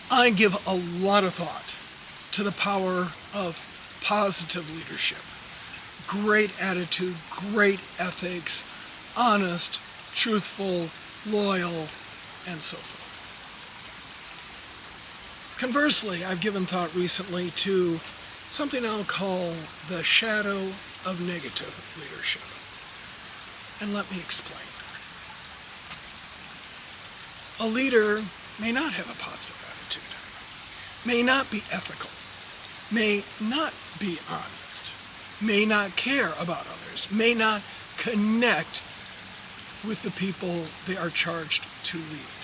I give a lot of thought to the power of positive leadership. Great attitude, great ethics, honest, truthful, loyal, and so forth. Conversely, I've given thought recently to something I'll call the shadow of negative leadership. And let me explain. A leader may not have a positive attitude, may not be ethical, may not be honest, may not care about others, may not connect with the people they are charged to lead.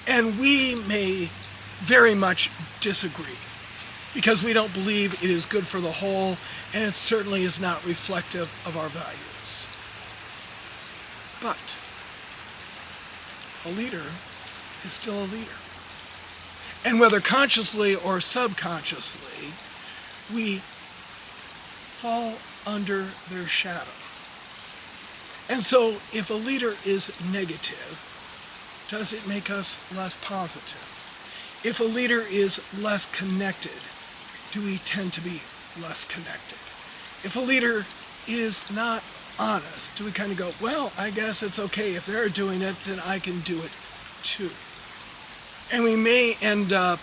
And we may very much disagree because we don't believe it is good for the whole, and it certainly is not reflective of our values. But a leader is still a leader. And whether consciously or subconsciously, we fall under their shadow. And so if a leader is negative, does it make us less positive? If a leader is less connected, do we tend to be less connected? If a leader is not honest, do we kind of go, well, I guess it's okay. If they're doing it, then I can do it too. And we may end up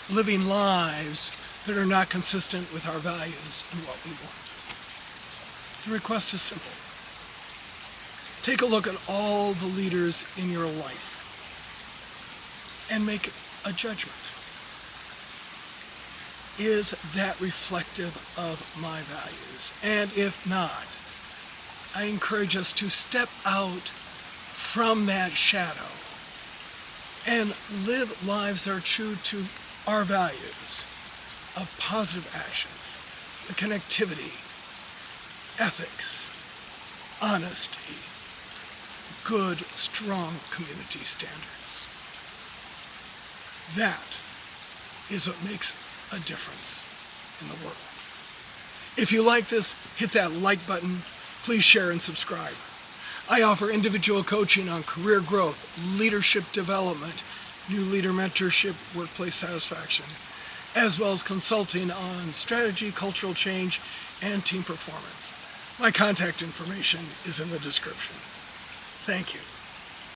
living lives that are not consistent with our values and what we want. The request is simple. Take a look at all the leaders in your life and make a judgment. Is that reflective of my values? And if not, I encourage us to step out from that shadow and live lives that are true to our values of positive actions, the connectivity, ethics, honesty, good, strong community standards. That is what makes a difference in the world. If you like this, hit that like button. Please share and subscribe. I offer individual coaching on career growth, leadership development, new leader mentorship, workplace satisfaction, as well as consulting on strategy, cultural change, and team performance. My contact information is in the description. Thank you.